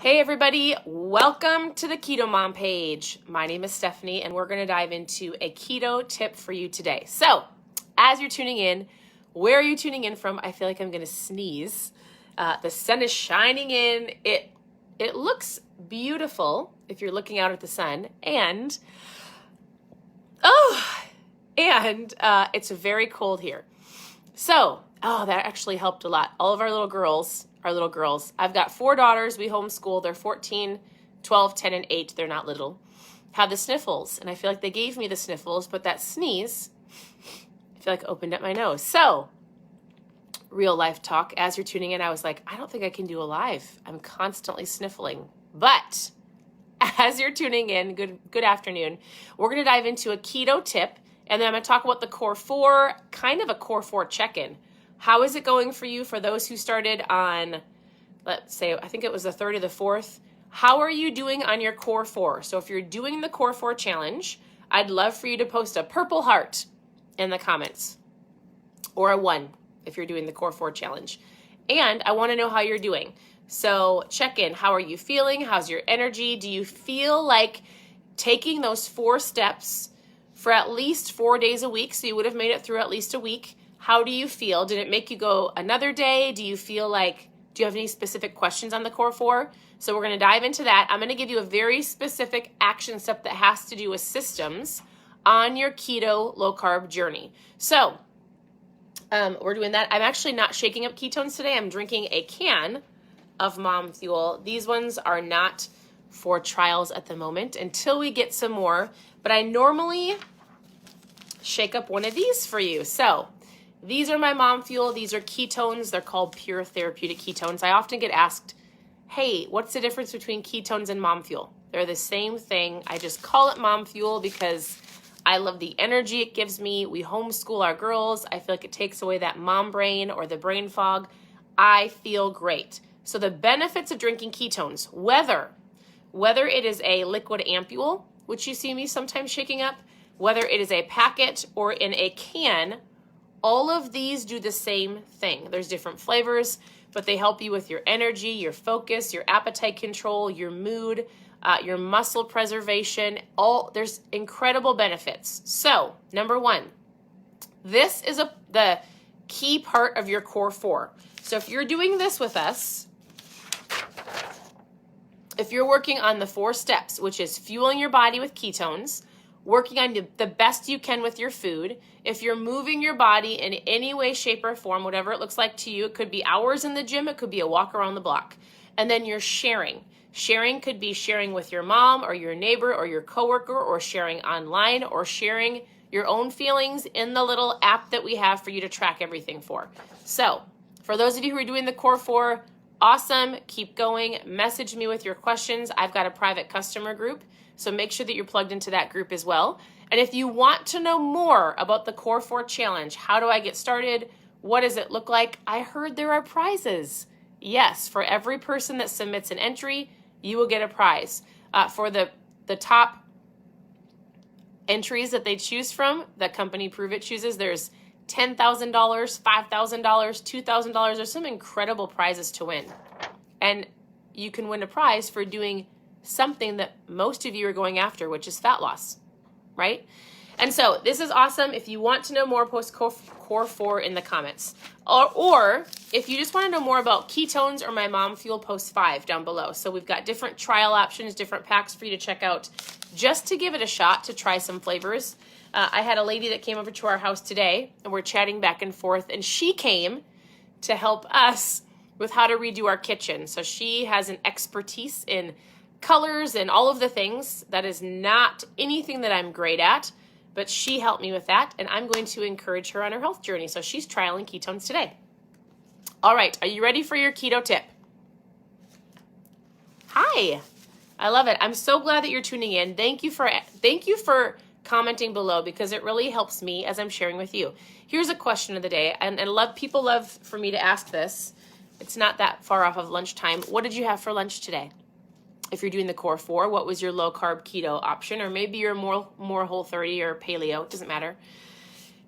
Hey everybody, welcome to the Keto Mom page. My name is Stephanie and we're going to dive into a keto tip for you today. So, as you're tuning in, where are you tuning in from? I feel like I'm going to sneeze. The sun is shining in. It looks beautiful if you're looking out at the sun, and it's very cold here. So, that actually helped a lot. All of our little girls, I've got 4 daughters. We homeschool. They're 14, 12, 10, and 8. They're not little. Have the sniffles. And I feel like they gave me the sniffles, but that sneeze, I feel like opened up my nose. So, real life talk. As you're tuning in, I was like, I don't think I can do a live. I'm constantly sniffling. But as you're tuning in, good afternoon. We're going to dive into a keto tip, and then I'm going to talk about the Core 4, kind of a Core 4 check-in. How is it going for you for those who started on, let's say, I think it was the 3rd or the 4th? How are you doing on your Core 4? So if you're doing the Core 4 challenge, I'd love for you to post a purple heart in the comments, or a 1 if you're doing the Core 4 challenge. And I want to know how you're doing. So check in. How are you feeling? How's your energy? Do you feel like taking those 4 steps for at least 4 days a week? So you would have made it through at least a week. How do you feel? Did it make you go another day? Do you have any specific questions on the Core 4? So we're going to dive into that. I'm going to give you a very specific action step that has to do with systems on your keto low carb journey. So we're doing that. I'm actually not shaking up ketones today. I'm drinking a can of Mom Fuel. These ones are not for trials at the moment until we get some more, but I normally shake up one of these for you. So these are my Mom Fuel. These are ketones. They're called pure therapeutic ketones. I often get asked, hey, what's the difference between ketones and Mom Fuel? They're the same thing. I just call it Mom Fuel because I love the energy it gives me. We homeschool our girls. I feel like it takes away that mom brain or the brain fog. I feel great. So the benefits of drinking ketones, whether it is a liquid ampule, which you see me sometimes shaking up, whether it is a packet or in a can, all of these do the same thing. There's different flavors, but they help you with your energy, your focus, your appetite control, your mood, your muscle preservation. There's incredible benefits. So, number 1, this is the key part of your Core 4. So if you're doing this with us, if you're working on the 4 steps, which is fueling your body with ketones, working on the best you can with your food, if you're moving your body in any way, shape, or form, whatever it looks like to you, it could be hours in the gym, it could be a walk around the block. And then you're sharing. Sharing could be sharing with your mom or your neighbor or your coworker, or sharing online, or sharing your own feelings in the little app that we have for you to track everything for. So for those of you who are doing the Core 4, awesome, keep going. Message me with your questions. I've got a private customer group, so make sure that you're plugged into that group as well. And if you want to know more about the Core 4 challenge, how do I get started? What does it look like? I heard there are prizes. Yes, for every person that submits an entry, you will get a prize. For the top entries that they choose from, the company Pruvit chooses, there's $10,000, $5,000, $2,000. There's some incredible prizes to win. And you can win a prize for doing something that most of you are going after, which is fat loss, right? And so this is awesome. If you want to know more, post Core 4 in the comments. Or if you just want to know more about ketones or my Mom Fuel, post 5 down below. So we've got different trial options, different packs for you to check out just to give it a shot to try some flavors. I had a lady that came over to our house today, and we're chatting back and forth, and she came to help us with how to redo our kitchen. So she has an expertise in colors and all of the things. That is not anything that I'm great at, but she helped me with that, and I'm going to encourage her on her health journey. So she's trialing ketones today. All right, are you ready for your keto tip? Hi, I love it. I'm so glad that you're tuning in. Thank you for commenting below, because it really helps me as I'm sharing with you. Here's a question of the day, and people love for me to ask this. It's not that far off of lunchtime. What did you have for lunch today? If you're doing the Core 4, what was your low carb keto option? Or maybe you're more Whole 30 or paleo, it doesn't matter.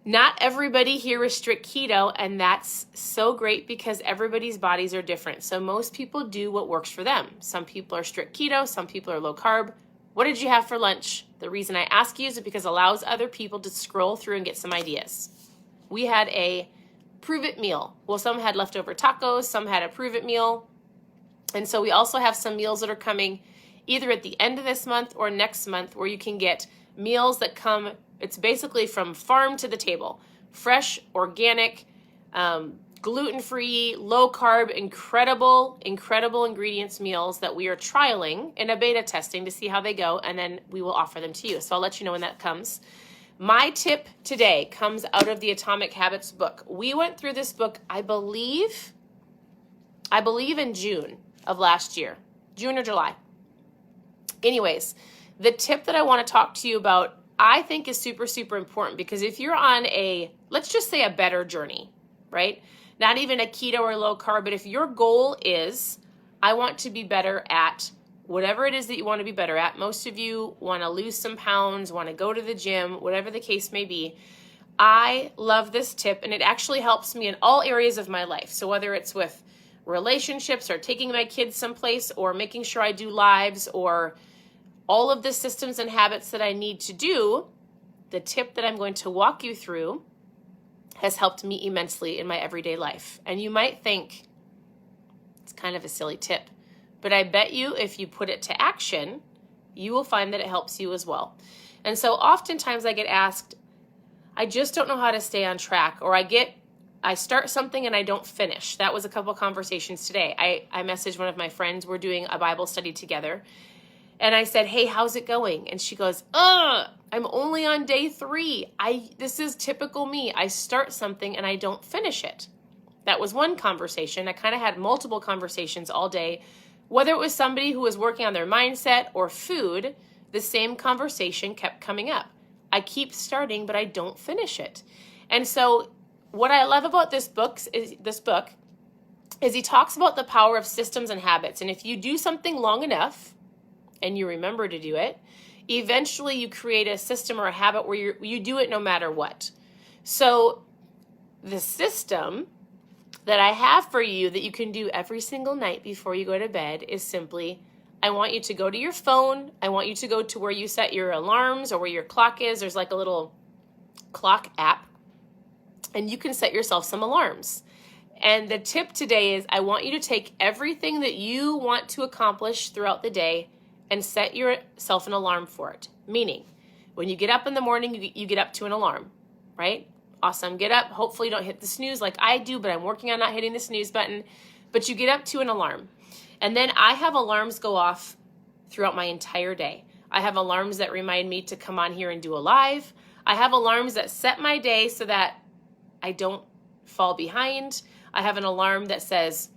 Not everybody here is strict keto, and that's so great because everybody's bodies are different. So most people do what works for them. Some people are strict keto, some people are low carb. What did you have for lunch? The reason I ask you is because it allows other people to scroll through and get some ideas. We had a Pruvit meal. Well, some had leftover tacos, some had a Pruvit meal. And so we also have some meals that are coming either at the end of this month or next month where you can get meals that come, it's basically from farm to the table. Fresh, organic, gluten-free, low-carb, incredible ingredients meals that we are trialing in a beta testing to see how they go, and then we will offer them to you. So I'll let you know when that comes. My tip today comes out of the Atomic Habits book. We went through this book, I believe in June of last year, June or July. Anyways, the tip that I want to talk to you about, I think is super, super important because if you're on a, let's just say a better journey, right? Not even a keto or low carb, but if your goal is, I want to be better at whatever it is that you want to be better at. Most of you want to lose some pounds, want to go to the gym, whatever the case may be. I love this tip, and it actually helps me in all areas of my life. So whether it's with relationships or taking my kids someplace or making sure I do lives or all of the systems and habits that I need to do, the tip that I'm going to walk you through has helped me immensely in my everyday life. And you might think it's kind of a silly tip, but I bet you if you put it to action, you will find that it helps you as well. And so oftentimes I get asked, I just don't know how to stay on track, or I start something and I don't finish. That was a couple conversations today. I messaged one of my friends, we're doing a Bible study together, and I said, hey, how's it going? And she goes, I'm only on day 3. This is typical me. I start something and I don't finish it. That was one conversation. I kind of had multiple conversations all day. Whether it was somebody who was working on their mindset or food, the same conversation kept coming up. I keep starting, but I don't finish it. And so what I love about this book is he talks about the power of systems and habits. And if you do something long enough and you remember to do it, eventually you create a system or a habit where you do it no matter what. So the system that I have for you that you can do every single night before you go to bed is simply, I want you to go to your phone. I want you to go to where you set your alarms or where your clock is. There's like a little clock app, and you can set yourself some alarms. And the tip today is I want you to take everything that you want to accomplish throughout the day and set yourself an alarm for it. Meaning, when you get up in the morning, you get up to an alarm, right? Awesome. Get up. Hopefully you don't hit the snooze like I do, but I'm working on not hitting the snooze button. But you get up to an alarm. And then I have alarms go off throughout my entire day. I have alarms that remind me to come on here and do a live. I have alarms that set my day so that I don't fall behind. I have an alarm that says,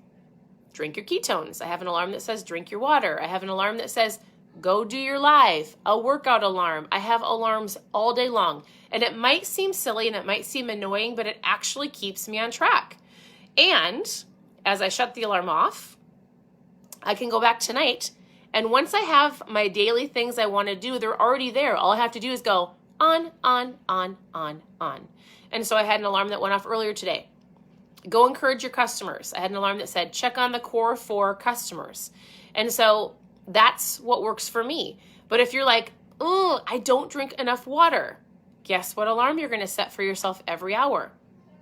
drink your ketones. I have an alarm that says, drink your water. I have an alarm that says, go do your live, a workout alarm. I have alarms all day long. And it might seem silly and it might seem annoying, but it actually keeps me on track. And as I shut the alarm off, I can go back tonight. And once I have my daily things I want to do, they're already there. All I have to do is go on. And so I had an alarm that went off earlier today. Go encourage your customers. I had an alarm that said, check on the core 4 customers. And so that's what works for me. But if you're like, oh, I don't drink enough water, guess what alarm you're going to set for yourself every hour?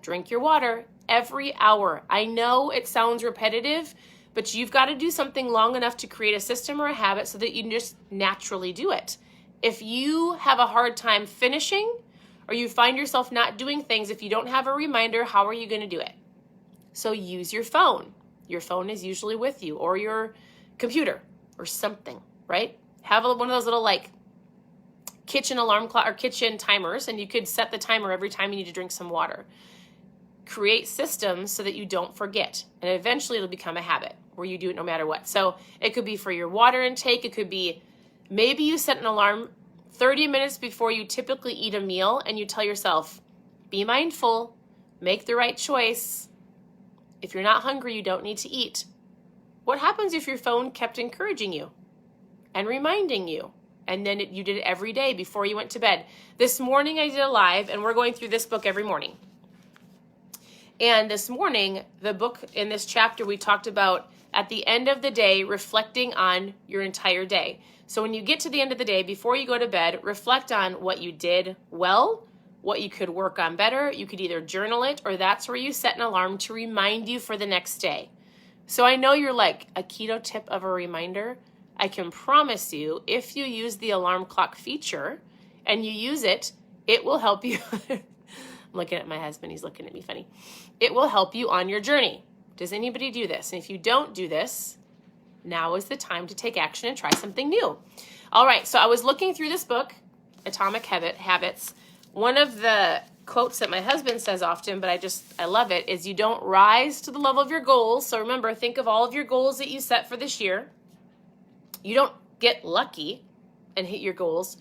Drink your water every hour. I know it sounds repetitive, but you've got to do something long enough to create a system or a habit so that you can just naturally do it. If you have a hard time finishing or you find yourself not doing things, if you don't have a reminder, how are you going to do it? So use your phone. Your phone is usually with you, or your computer or something, right? Have one of those little like kitchen alarm clock or kitchen timers, and you could set the timer every time you need to drink some water. Create systems so that you don't forget, and eventually it'll become a habit where you do it no matter what. So it could be for your water intake. It could be maybe you set an alarm 30 minutes before you typically eat a meal, and you tell yourself, be mindful, make the right choice. If you're not hungry, you don't need to eat. What happens if your phone kept encouraging you and reminding you And then you did it every day before you went to bed. This morning I did a live, and we're going through this book every morning. And this morning, the book in this chapter, we talked about at the end of the day, reflecting on your entire day. So when you get to the end of the day, before you go to bed, reflect on what you did well, what you could work on better. You could either journal it, or that's where you set an alarm to remind you for the next day. So I know you're like, a keto tip of a reminder. I can promise you, if you use the alarm clock feature and you use it, it will help you. I'm looking at my husband. He's looking at me funny. It will help you on your journey. Does anybody do this? And if you don't do this, now is the time to take action and try something new. All right, so I was looking through this book, Atomic Habits. One of the quotes that my husband says often, but I love it, is you don't rise to the level of your goals. So remember, think of all of your goals that you set for this year. You don't get lucky and hit your goals.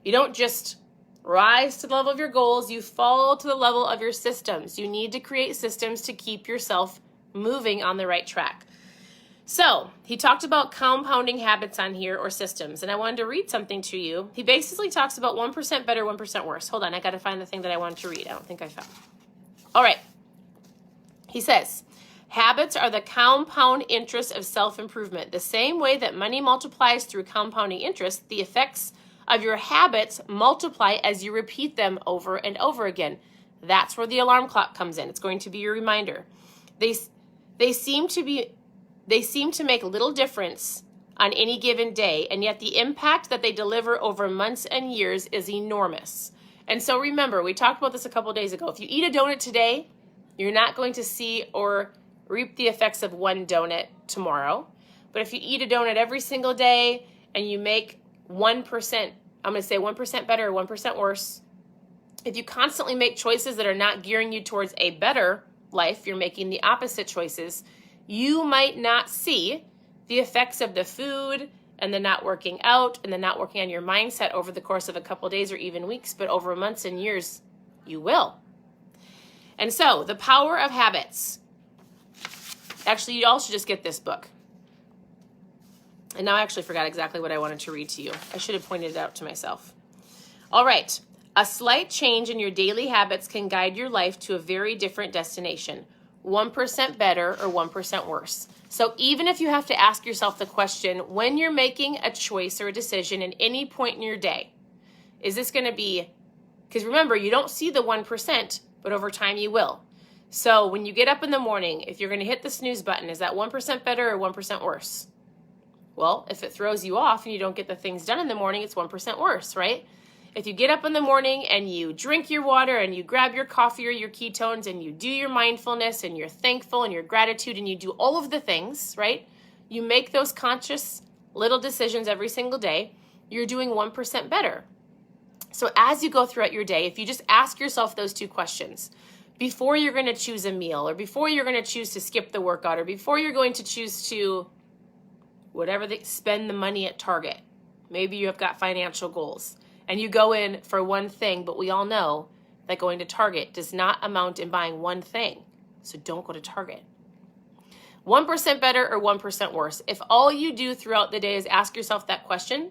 You don't just rise to the level of your goals. You fall to the level of your systems. You need to create systems to keep yourself moving on the right track. So he talked about compounding habits on here, or systems, and I wanted to read something to you. He basically talks about 1% better, 1% worse. Hold on, I got to find the thing that I wanted to read. I don't think I found. All right. He says, habits are the compound interest of self-improvement. The same way that money multiplies through compounding interest, the effects of your habits multiply as you repeat them over and over again. That's where the alarm clock comes in. It's going to be your reminder. They seem to make little difference on any given day, and yet the impact that they deliver over months and years is enormous. And so remember, we talked about this a couple days ago. If you eat a donut today, you're not going to see or reap the effects of one donut tomorrow. But if you eat a donut every single day and you make 1%, I'm going to say 1% better or 1% worse, if you constantly make choices that are not gearing you towards a better life, you're making the opposite choices, you might not see the effects of the food and the not working out and the not working on your mindset over the course of a couple days or even weeks, but over months and years, you will. And so, the power of habits. Actually, you all should just get this book. And now I actually forgot exactly what I wanted to read to you. I should have pointed it out to myself. All right. A slight change in your daily habits can guide your life to a very different destination. 1% better or 1% worse. So even if you have to ask yourself the question, when you're making a choice or a decision at any point in your day, is this going to be, because remember, you don't see the 1%, but over time you will. So when you get up in the morning, if you're going to hit the snooze button, is that 1% better or 1% worse? Well, if it throws you off and you don't get the things done in the morning, it's 1% worse, right? If you get up in the morning and you drink your water and you grab your coffee or your ketones and you do your mindfulness and you're thankful and your gratitude and you do all of the things, right? You make those conscious little decisions every single day, you're doing 1% better. So as you go throughout your day, if you just ask yourself those two questions, before you're going to choose a meal, or before you're going to choose to skip the workout, or before you're going to choose to spend the money at Target, maybe you have got financial goals, and you go in for one thing, but we all know that going to Target does not amount in buying one thing. So don't go to Target. 1% better or 1% worse. If all you do throughout the day is ask yourself that question,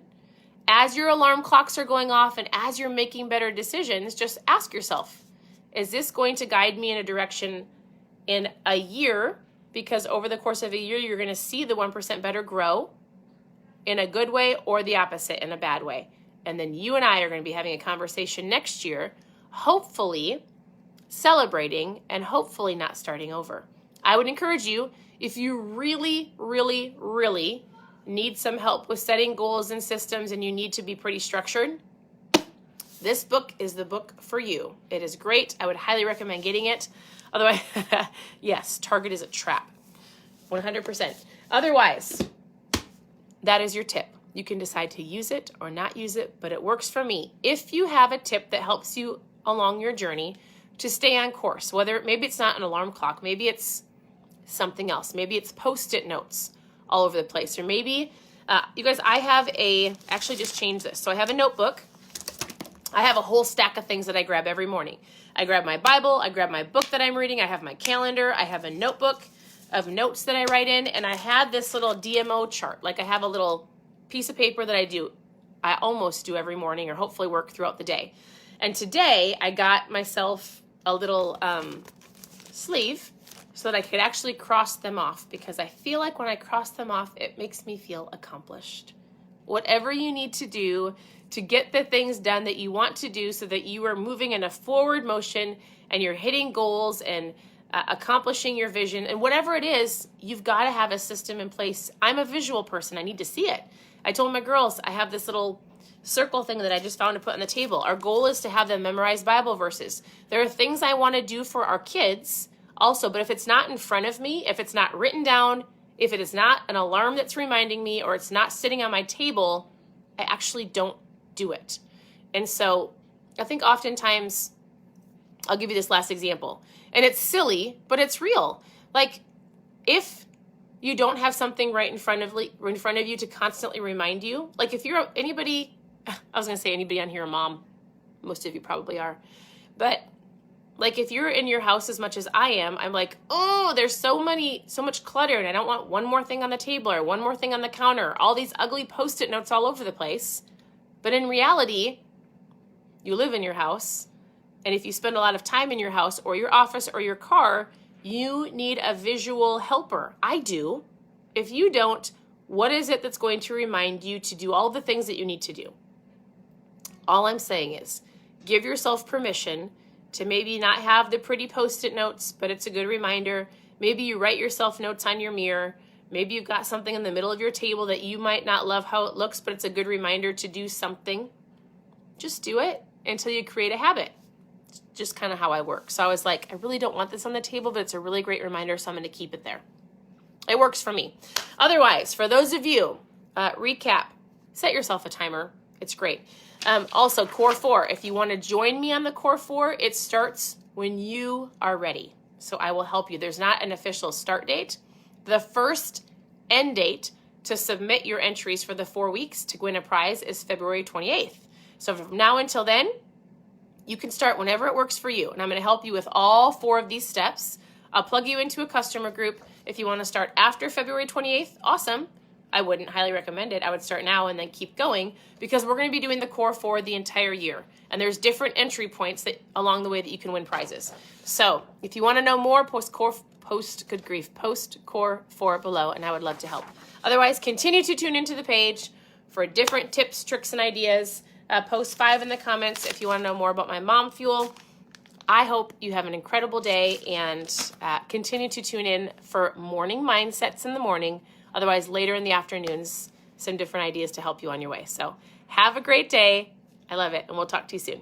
as your alarm clocks are going off and as you're making better decisions, just ask yourself, is this going to guide me in a direction in a year? Because over the course of a year, you're going to see the 1% better grow in a good way or the opposite in a bad way. And then you and I are going to be having a conversation next year, hopefully celebrating and hopefully not starting over. I would encourage you, if you really, really, really need some help with setting goals and systems and you need to be pretty structured, this book is the book for you. It is great. I would highly recommend getting it. Otherwise, yes, Target is a trap, 100%. Otherwise, that is your tip. You can decide to use it or not use it, but it works for me. If you have a tip that helps you along your journey to stay on course, maybe it's not an alarm clock, maybe it's something else. Maybe it's Post-it notes all over the place. Or maybe, you guys, actually just changed this. So I have a notebook. I have a whole stack of things that I grab every morning. I grab my Bible, I grab my book that I'm reading, I have my calendar, I have a notebook of notes that I write in, and I had this little DMO chart. Like I have a little piece of paper that I do I almost do every morning, or hopefully work throughout the day. And today I got myself a little sleeve so that I could actually cross them off, because I feel like when I cross them off, it makes me feel accomplished. Whatever you need to do to get the things done that you want to do so that you are moving in a forward motion and you're hitting goals and accomplishing your vision, and whatever it is, you've got to have a system in place. I'm a visual person. I need to see it. I told my girls I have this little circle thing that I just found to put on the table. Our goal is to have them memorize Bible verses. There are things I want to do for our kids also, but if it's not in front of me, if it's not written down, if it is not an alarm that's reminding me, or it's not sitting on my table, I actually don't do it. And so I think oftentimes, I'll give you this last example, and it's silly, but it's real. Like, if you don't have something right in front of you to constantly remind you, like if you're anybody, I was going to say anybody on here, a mom, most of you probably are, but like if you're in your house as much as I am, I'm like, oh, there's so much clutter, and I don't want one more thing on the table or one more thing on the counter, all these ugly Post-it notes all over the place. But in reality, you live in your house, and if you spend a lot of time in your house or your office or your car, you need a visual helper. I do. If you don't, what is it that's going to remind you to do all the things that you need to do? All I'm saying is give yourself permission to maybe not have the pretty Post-it notes, but it's a good reminder. Maybe you write yourself notes on your mirror. Maybe you've got something in the middle of your table that you might not love how it looks, but it's a good reminder to do something. Just do it until you create a habit. It's just kind of how I work. So I was like, I really don't want this on the table, but it's a really great reminder, so I'm going to keep it there. It works for me. Otherwise, for those of you, recap, set yourself a timer. It's great. Also, Core 4, if you want to join me on the Core 4, it starts when you are ready. So I will help you. There's not an official start date. The first end date to submit your entries for the 4 weeks to win a prize is February 28th. So from now until then, you can start whenever it works for you. And I'm going to help you with all 4 of these steps. I'll plug you into a customer group. If you want to start after February 28th, awesome. I wouldn't highly recommend it. I would start now and then keep going, because we're going to be doing the Core 4 the entire year. And there's different entry points that along the way that you can win prizes. So if you want to know more, post Core 4 below, and I would love to help. Otherwise, continue to tune into the page for different tips, tricks, and ideas. Post 5 in the comments if you want to know more about my Mom Fuel. I hope you have an incredible day, and continue to tune in for morning mindsets in the morning. Otherwise, later in the afternoons, some different ideas to help you on your way. So have a great day. I love it, and we'll talk to you soon.